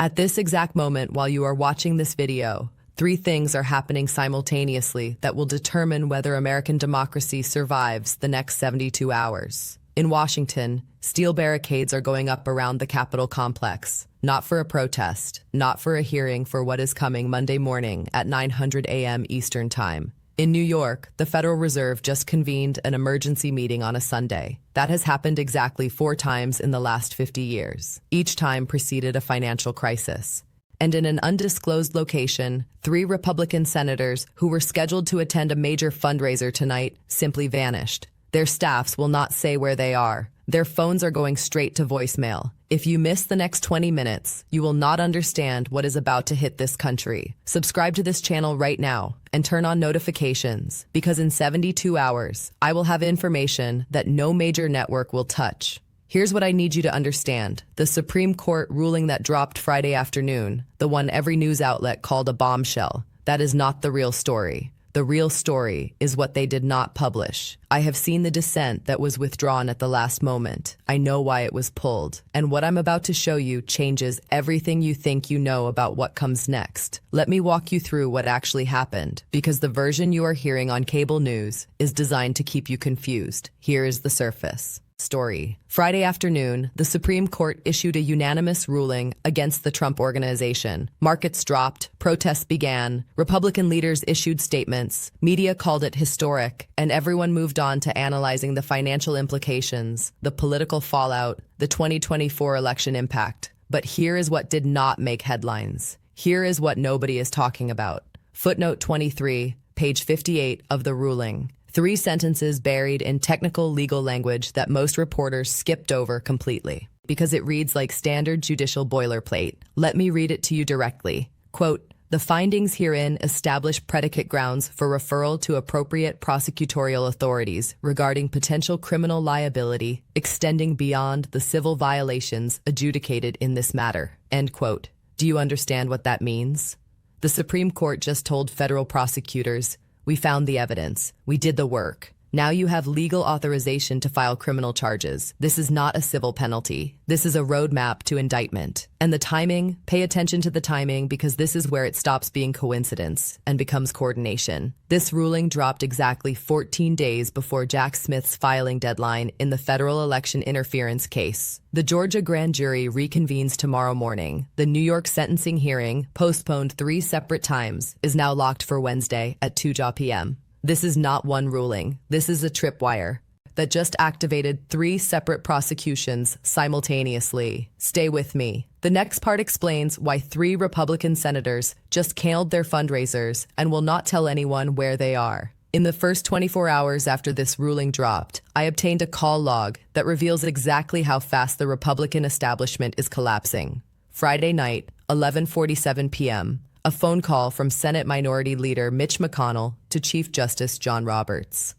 At this exact moment while you are watching this video, three things are happening simultaneously that will determine whether American democracy survives the next 72 hours. In Washington, steel barricades are going up around the Capitol complex, not for a protest, not for a hearing for what is coming Monday morning at 9:00 a.m. Eastern Time. In New York, the Federal Reserve just convened an emergency meeting on a Sunday. That has happened exactly 4 times in the last 50 years. Each time preceded a financial crisis. And in an undisclosed location, 3 Republican senators who were scheduled to attend a major fundraiser tonight simply vanished. Their staffs will not say where they are. Their phones are going straight to voicemail. If you miss the next 20 minutes, you will not understand what is about to hit this country. Subscribe to this channel right now and turn on notifications, because in 72 hours, I will have information that no major network will touch. Here's what I need you to understand. The Supreme Court ruling that dropped Friday afternoon, the one every news outlet called a bombshell, that is not the real story. The real story is what they did not publish. I have seen the dissent that was withdrawn at the last moment. I know why it was pulled. And what I'm about to show you changes everything you think you know about what comes next. Let me walk you through what actually happened, because the version you are hearing on cable news is designed to keep you confused. Here is the surface story. Friday afternoon, the Supreme Court issued a unanimous ruling against the Trump Organization. Markets dropped, protests began, Republican leaders issued statements, media called it historic, and everyone moved on to analyzing the financial implications, the political fallout, the 2024 election impact. But here is what did not make headlines. Here is what nobody is talking about. Footnote 23, page 58 of the ruling. 3 sentences buried in technical legal language that most reporters skipped over completely, because it reads like standard judicial boilerplate. Let me read it to you directly. Quote, "The findings herein establish predicate grounds for referral to appropriate prosecutorial authorities regarding potential criminal liability extending beyond the civil violations adjudicated in this matter." End quote. Do you understand what that means? The Supreme Court just told federal prosecutors, "We found the evidence. We did the work. Now you have legal authorization to file criminal charges. This is not a civil penalty. This is a roadmap to indictment." And the timing, pay attention to the timing, because this is where it stops being coincidence and becomes coordination. This ruling dropped exactly 14 days before Jack Smith's filing deadline in the federal election interference case. The Georgia grand jury reconvenes tomorrow morning. The New York sentencing hearing, postponed 3 separate times, is now locked for Wednesday at 2 p.m. This is not one ruling. This is a tripwire that just activated 3 separate prosecutions simultaneously. Stay with me. The next part explains why 3 Republican senators just canceled their fundraisers and will not tell anyone where they are. In the first 24 hours after this ruling dropped, I obtained a call log that reveals exactly how fast the Republican establishment is collapsing. Friday night, 11:47 p.m., a phone call from Senate Minority Leader Mitch McConnell to Chief Justice John Roberts.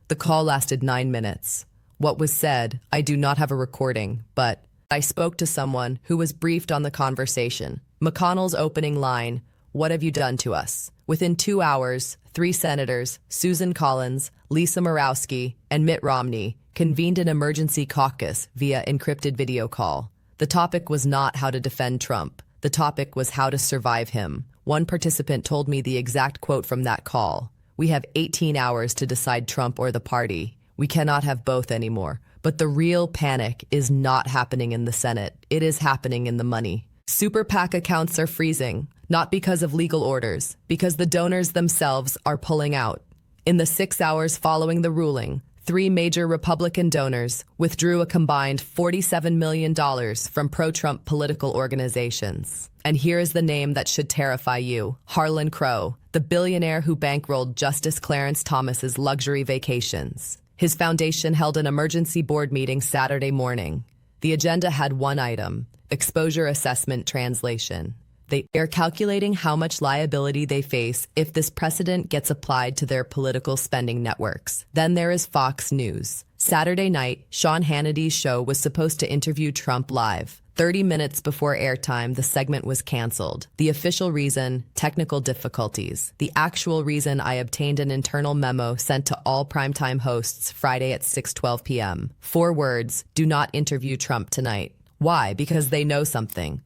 The call lasted 9 minutes. What was said, I do not have a recording, but I spoke to someone who was briefed on the conversation. McConnell's opening line, "What have you done to us?" Within 2 hours, 3 senators, Susan Collins, Lisa Murkowski, and Mitt Romney, convened an emergency caucus via encrypted video call. The topic was not how to defend Trump. The topic was how to survive him. One participant told me the exact quote from that call. "We have 18 hours to decide Trump or the party. We cannot have both anymore." But the real panic is not happening in the Senate. It is happening in the money. Super PAC accounts are freezing, not because of legal orders, because the donors themselves are pulling out. In the 6 hours following the ruling, 3 major Republican donors withdrew a combined $47 million from pro-Trump political organizations. And here is the name that should terrify you: Harlan Crow, the billionaire who bankrolled Justice Clarence Thomas's luxury vacations. His foundation held an emergency board meeting Saturday morning. The agenda had one item: exposure assessment translation. They are calculating how much liability they face if this precedent gets applied to their political spending networks. Then there is Fox News. Saturday night, Sean Hannity's show was supposed to interview Trump live. 30 minutes before airtime, the segment was canceled. The official reason, technical difficulties. The actual reason, I obtained an internal memo sent to all primetime hosts Friday at 6:12 p.m. 4 words: do not interview Trump tonight. Why? Because they know something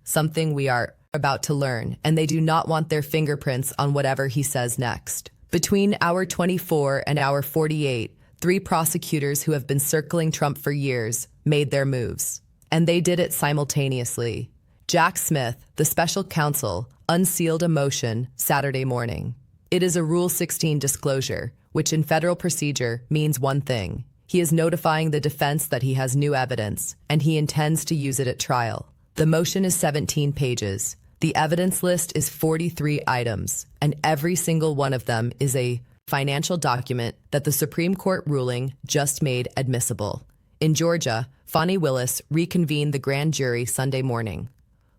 we are about to learn, and they do not want their fingerprints on whatever he says next. Between hour 24 and hour 48, 3 prosecutors who have been circling Trump for years made their moves. And they did it simultaneously. Jack Smith, the special counsel, unsealed a motion Saturday morning. It is a Rule 16 disclosure, which in federal procedure means one thing. He is notifying the defense that he has new evidence, and he intends to use it at trial. The motion is 17 pages. The evidence list is 43 items, and every single one of them is a financial document that the Supreme Court ruling just made admissible. In Georgia, Fani Willis reconvened the grand jury Sunday morning.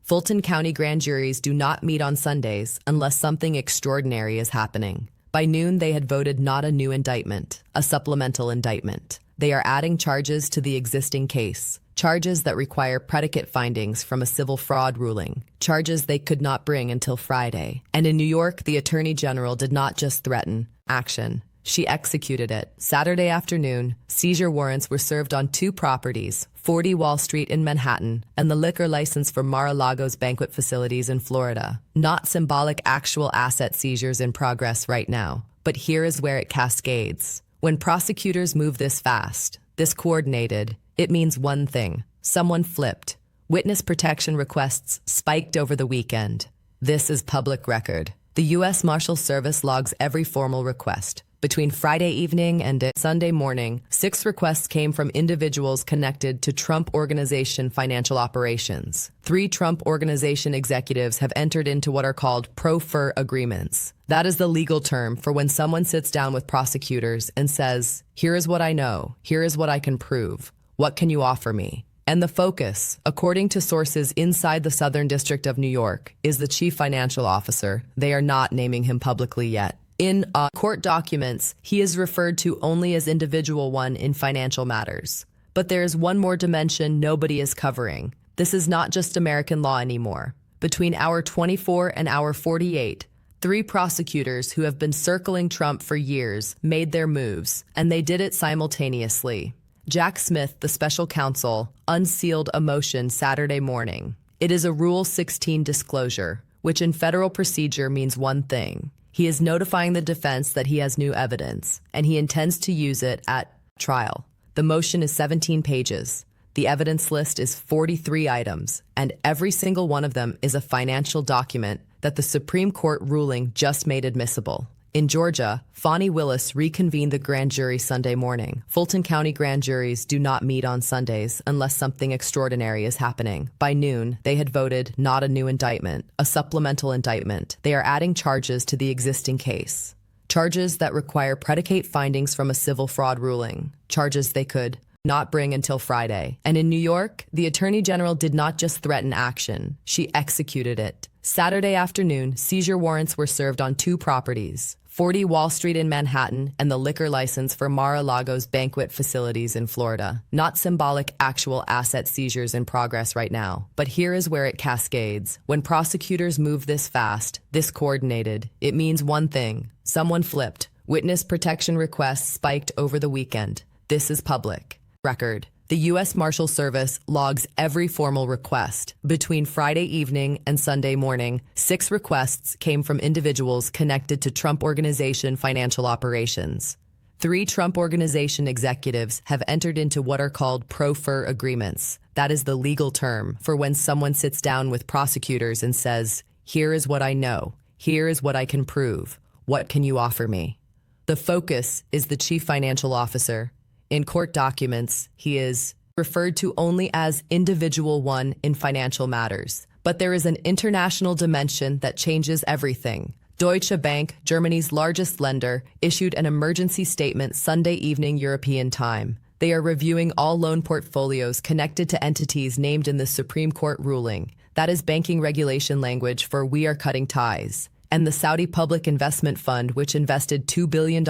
Fulton County grand juries do not meet on Sundays unless something extraordinary is happening. By noon, they had voted not a new indictment, a supplemental indictment. They are adding charges to the existing case, charges that require predicate findings from a civil fraud ruling, charges they could not bring until Friday. And in New York, the Attorney General did not just threaten action. She executed it. Saturday afternoon, seizure warrants were served on 2 properties, 40 Wall Street in Manhattan and the liquor license for Mar-a-Lago's banquet facilities in Florida. Not symbolic, actual asset seizures in progress right now. But here is where it cascades. When prosecutors move this fast, this coordinated, it means one thing. Someone flipped. Witness protection requests spiked over the weekend. This is public record. The U.S. Marshal Service logs every formal request. Between Friday evening and Sunday morning, 6 requests came from individuals connected to Trump Organization financial operations. 3 Trump Organization executives have entered into what are called pro-fer agreements. That is the legal term for when someone sits down with prosecutors and says, here is what I know, here is what I can prove, what can you offer me? And the focus, according to sources inside the Southern District of New York, is the chief financial officer. They are not naming him publicly yet. In court documents, he is referred to only as individual one in financial matters. But there is one more dimension nobody is covering. This is not just American law anymore. Between hour 24 and hour 48, 3 prosecutors who have been circling Trump for years made their moves, and they did it simultaneously. Jack Smith, the special counsel, unsealed a motion Saturday morning. It is a Rule 16 disclosure, which in federal procedure means one thing. He is notifying the defense that he has new evidence, and he intends to use it at trial. The motion is 17 pages. The evidence list is 43 items, and every single one of them is a financial document that the Supreme Court ruling just made admissible. In Georgia, Fani Willis reconvened the grand jury Sunday morning. Fulton County grand juries do not meet on Sundays unless something extraordinary is happening. By noon, they had voted not a new indictment, a supplemental indictment. They are adding charges to the existing case. Charges that require predicate findings from a civil fraud ruling. Charges they could not bring until Friday. And in New York, the Attorney General did not just threaten action. She executed it. Saturday afternoon, seizure warrants were served on 2 properties, 40 Wall Street in Manhattan and the liquor license for Mar-a-Lago's banquet facilities in Florida. Not symbolic, actual asset seizures in progress right now. But here is where it cascades. When prosecutors move this fast, this coordinated, it means one thing. Someone flipped. Witness protection requests spiked over the weekend. This is public record. The U.S. Marshal Service logs every formal request. Between Friday evening and Sunday morning, 6 requests came from individuals connected to Trump Organization financial operations. 3 Trump Organization executives have entered into what are called pro-fer agreements. That is the legal term for when someone sits down with prosecutors and says, here is what I know, here is what I can prove, what can you offer me? The focus is the chief financial officer. In court documents, he is referred to only as individual one in financial matters. But there is an international dimension that changes everything. Deutsche Bank, Germany's largest lender, issued an emergency statement Sunday evening European time. They are reviewing all loan portfolios connected to entities named in the Supreme Court ruling. That is banking regulation language for we are cutting ties. And the Saudi Public Investment Fund, which invested $2 billion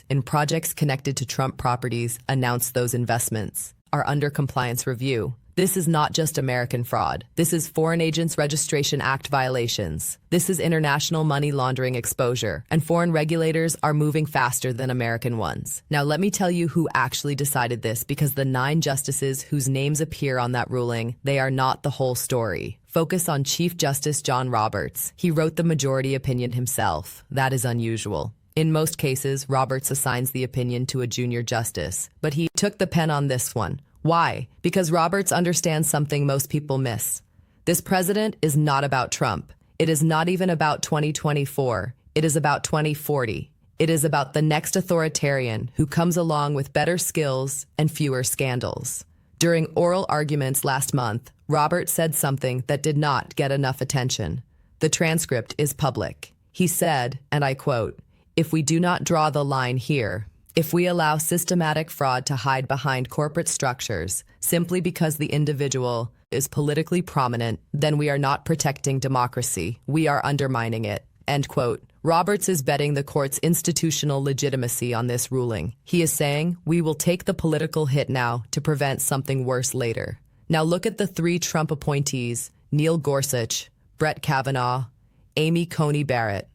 in projects connected to Trump properties, announced those investments are under compliance review. This is not just American fraud. This is Foreign Agents Registration Act violations. This is international money laundering exposure, and foreign regulators are moving faster than American ones. Now, let me tell you who actually decided this, because the 9 justices whose names appear on that ruling, they are not the whole story. Focus on Chief Justice John Roberts. He wrote the majority opinion himself. That is unusual. In most cases, Roberts assigns the opinion to a junior justice, but he took the pen on this one. Why? Because Roberts understands something most people miss. This president is not about Trump. It is not even about 2024. It is about 2040. It is about the next authoritarian who comes along with better skills and fewer scandals. During oral arguments last month, Roberts said something that did not get enough attention. The transcript is public. He said, and I quote, "If we do not draw the line here, if we allow systematic fraud to hide behind corporate structures simply because the individual is politically prominent, then we are not protecting democracy. We are undermining it." End quote. Roberts is betting the court's institutional legitimacy on this ruling. He is saying, we will take the political hit now to prevent something worse later. Now look at the 3 Trump appointees, Neil Gorsuch, Brett Kavanaugh, Amy Coney Barrett.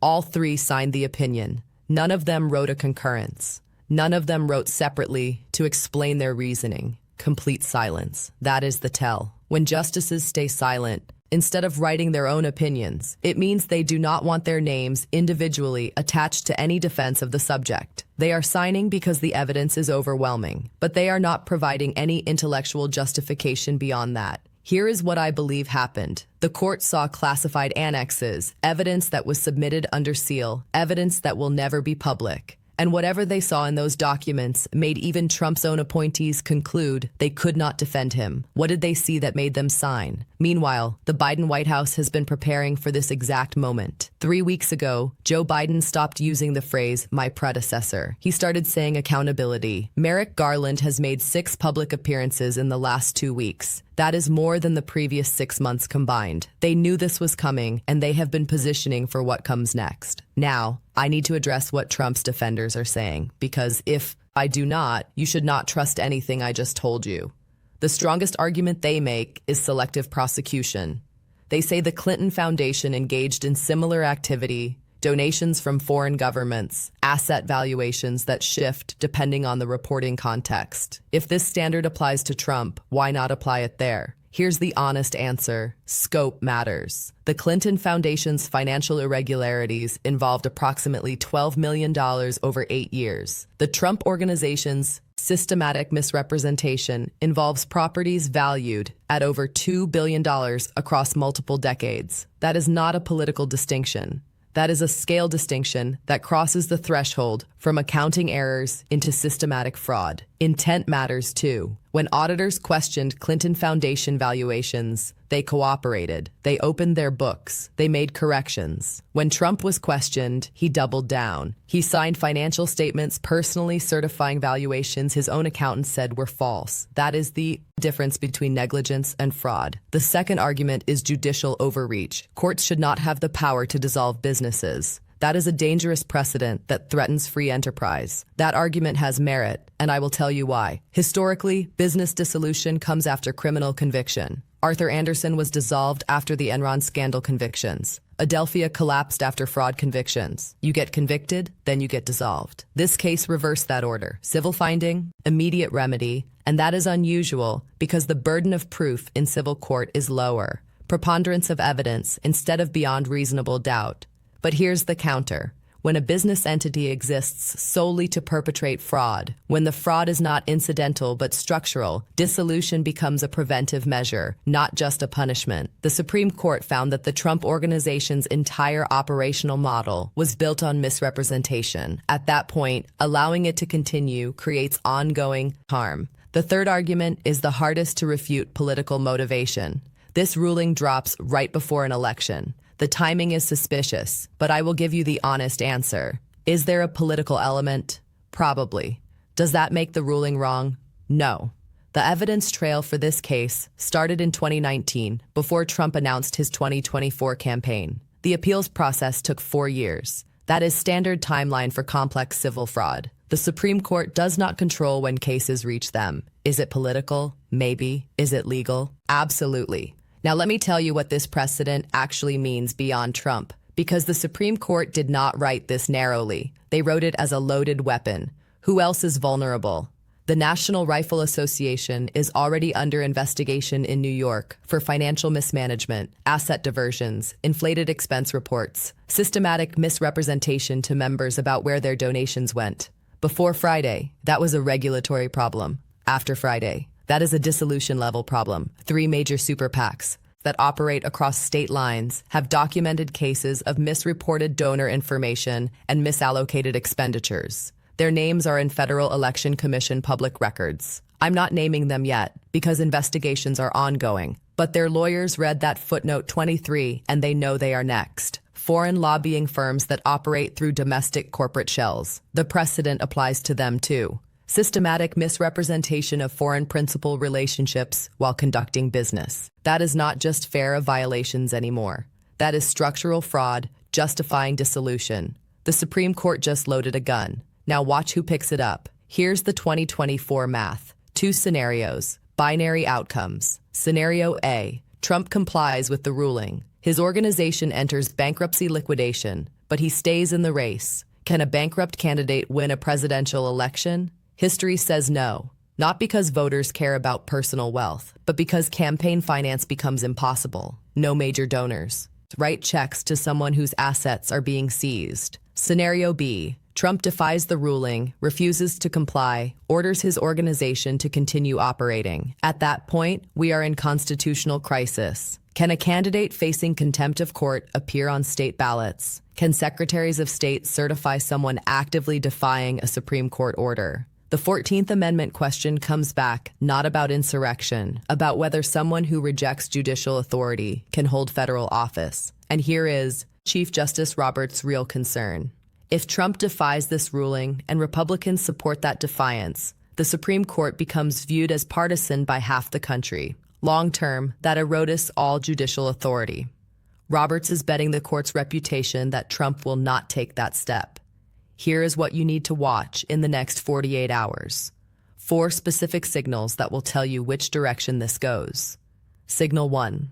All 3 signed the opinion. None of them wrote a concurrence. None of them wrote separately to explain their reasoning. Complete silence. That is the tell. When justices stay silent, instead of writing their own opinions, it means they do not want their names individually attached to any defense of the subject. They are signing because the evidence is overwhelming, but they are not providing any intellectual justification beyond that. Here is what I believe happened. The court saw classified annexes, evidence that was submitted under seal, evidence that will never be public. And whatever they saw in those documents made even Trump's own appointees conclude they could not defend him. What did they see that made them sign? Meanwhile, the Biden White House has been preparing for this exact moment. 3 weeks ago, Joe Biden stopped using the phrase, "my predecessor." He started saying accountability. Merrick Garland has made 6 public appearances in the last 2 weeks. That is more than the previous 6 months combined. They knew this was coming, and they have been positioning for what comes next. Now, I need to address what Trump's defenders are saying, because if I do not, you should not trust anything I just told you. The strongest argument they make is selective prosecution. They say the Clinton Foundation engaged in similar activity, donations from foreign governments, asset valuations that shift depending on the reporting context. If this standard applies to Trump, why not apply it there? Here's the honest answer. Scope matters. The Clinton Foundation's financial irregularities involved approximately $12 million over 8 years. The Trump Organization's systematic misrepresentation involves properties valued at over $2 billion across multiple decades. That is not a political distinction. That is a scale distinction that crosses the threshold from accounting errors into systematic fraud. Intent matters too. When auditors questioned Clinton Foundation valuations, they cooperated. They opened their books. They made corrections. When Trump was questioned, he doubled down. He signed financial statements personally certifying valuations his own accountant said were false. That is the difference between negligence and fraud. The second argument is judicial overreach. Courts should not have the power to dissolve businesses. That is a dangerous precedent that threatens free enterprise. That argument has merit, and I will tell you why. Historically, business dissolution comes after criminal conviction. Arthur Andersen was dissolved after the Enron scandal convictions. Adelphia collapsed after fraud convictions. You get convicted, then you get dissolved. This case reversed that order. Civil finding, immediate remedy, and that is unusual because the burden of proof in civil court is lower. Preponderance of evidence instead of beyond reasonable doubt. But here's the counter. When a business entity exists solely to perpetrate fraud, when the fraud is not incidental but structural, dissolution becomes a preventive measure, not just a punishment. The Supreme Court found that the Trump Organization's entire operational model was built on misrepresentation. At that point, allowing it to continue creates ongoing harm. The third argument is the hardest to refute political motivation. This ruling drops right before an election. The timing is suspicious, but I will give you the honest answer. Is there a political element? Probably. Does that make the ruling wrong? No. The evidence trail for this case started in 2019, before Trump announced his 2024 campaign. The appeals process took 4 years. That is standard timeline for complex civil fraud. The Supreme Court does not control when cases reach them. Is it political? Maybe. Is it legal? Absolutely. Now let me tell you what this precedent actually means beyond Trump, because the Supreme Court did not write this narrowly. They wrote it as a loaded weapon. Who else is vulnerable? The National Rifle Association is already under investigation in New York for financial mismanagement, asset diversions, inflated expense reports, systematic misrepresentation to members about where their donations went. Before Friday, that was a regulatory problem. After Friday, that is a dissolution-level problem. 3 major super PACs that operate across state lines have documented cases of misreported donor information and misallocated expenditures. Their names are in Federal Election Commission public records. I'm not naming them yet because investigations are ongoing, but their lawyers read that footnote 23 and they know they are next. Foreign lobbying firms that operate through domestic corporate shells. The precedent applies to them too. Systematic misrepresentation of foreign principal relationships while conducting business. That is not just FARA violations anymore. That is structural fraud justifying dissolution. The Supreme Court just loaded a gun. Now watch who picks it up. Here's the 2024 math. 2 scenarios, binary outcomes. Scenario A, Trump complies with the ruling. His organization enters bankruptcy liquidation, but he stays in the race. Can a bankrupt candidate win a presidential election? History says no. Not because voters care about personal wealth, but because campaign finance becomes impossible. No major donors. Write checks to someone whose assets are being seized. Scenario B, Trump defies the ruling, refuses to comply, orders his organization to continue operating. At that point, we are in constitutional crisis. Can a candidate facing contempt of court appear on state ballots? Can secretaries of state certify someone actively defying a Supreme Court order? The 14th Amendment question comes back not about insurrection, about whether someone who rejects judicial authority can hold federal office. And here is Chief Justice Roberts' real concern. If Trump defies this ruling and Republicans support that defiance, the Supreme Court becomes viewed as partisan by half the country. Long-term, that erodes all judicial authority. Roberts is betting the court's reputation that Trump will not take that step. Here is what you need to watch in the next 48 hours. 4 specific signals that will tell you which direction this goes. Signal 1.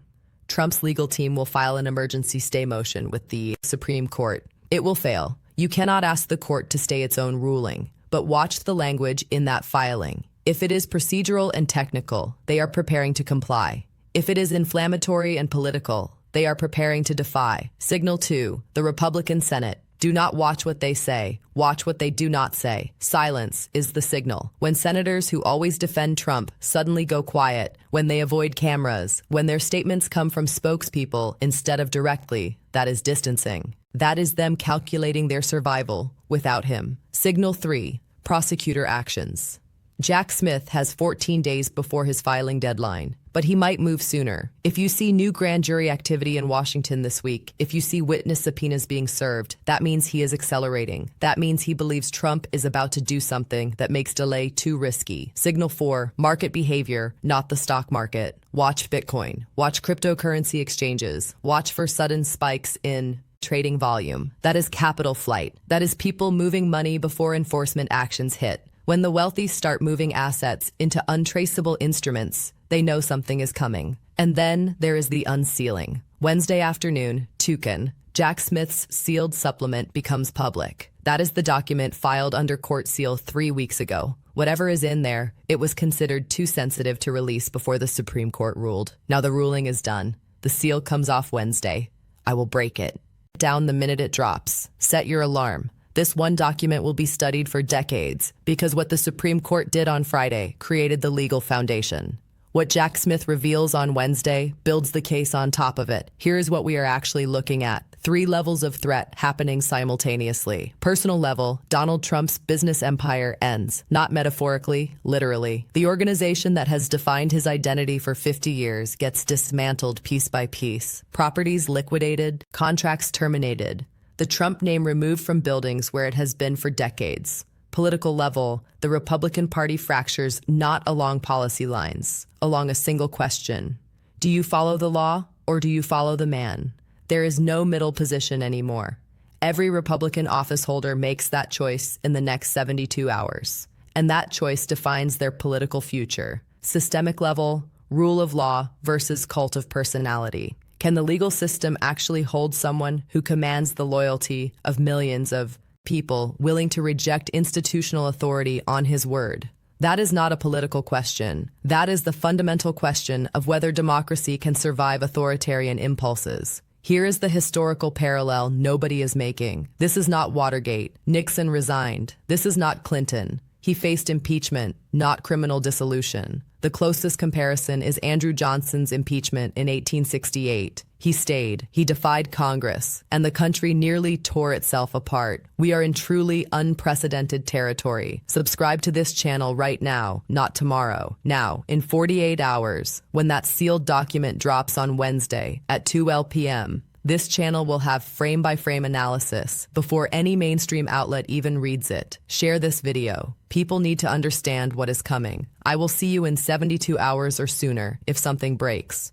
Trump's legal team will file an emergency stay motion with the Supreme Court. It will fail. You cannot ask the court to stay its own ruling, but watch the language in that filing. If it is procedural and technical, they are preparing to comply. If it is inflammatory and political, they are preparing to defy. Signal 2, the Republican Senate. Do not watch what they say. Watch what they do not say. Silence is the signal. When senators who always defend Trump suddenly go quiet, when they avoid cameras, when their statements come from spokespeople instead of directly, that is distancing. That is them calculating their survival without him. Signal 3, prosecutor actions. Jack Smith has 14 days before his filing deadline, but he might move sooner. If you see new grand jury activity in Washington this week, if you see witness subpoenas being served, that means he is accelerating. That means he believes Trump is about to do something that makes delay too risky. Signal 4, market behavior, not the stock market. Watch Bitcoin. Watch cryptocurrency exchanges. Watch for sudden spikes in trading volume. That is capital flight. That is people moving money before enforcement actions hit. When the wealthy start moving assets into untraceable instruments, they know something is coming. And then there is the unsealing. Wednesday afternoon, Tukin, Jack Smith's sealed supplement becomes public. That is the document filed under court seal 3 weeks ago. Whatever is in there, it was considered too sensitive to release before the Supreme Court ruled. Now the ruling is done. The seal comes off Wednesday. I will break it. Down the minute it drops. Set your alarm. This one document will be studied for decades because what the Supreme Court did on Friday created the legal foundation. What Jack Smith reveals on Wednesday builds the case on top of it. Here's what we are actually looking at. 3 levels of threat happening simultaneously. Personal level, Donald Trump's business empire ends. Not metaphorically, literally. The organization that has defined his identity for 50 years gets dismantled piece by piece. Properties liquidated, contracts terminated. The Trump name removed from buildings where it has been for decades. Political level, the Republican Party fractures not along policy lines, along a single question. Do you follow the law or do you follow the man? There is no middle position anymore. Every Republican office holder makes that choice in the next 72 hours. And that choice defines their political future. Systemic level, rule of law versus cult of personality. Can the legal system actually hold someone who commands the loyalty of millions of people willing to reject institutional authority on his word? That is not a political question. That is the fundamental question of whether democracy can survive authoritarian impulses. Here is the historical parallel nobody is making. This is not Watergate. Nixon resigned. This is not Clinton. He faced impeachment, not criminal dissolution. The closest comparison is Andrew Johnson's impeachment in 1868. He stayed, he defied Congress, and the country nearly tore itself apart. We are in truly unprecedented territory. Subscribe to this channel right now, not tomorrow. Now, in 48 hours, when that sealed document drops on Wednesday at 2 p.m., this channel will have frame-by-frame analysis before any mainstream outlet even reads it. Share this video. People need to understand what is coming. I will see you in 72 hours or sooner if something breaks.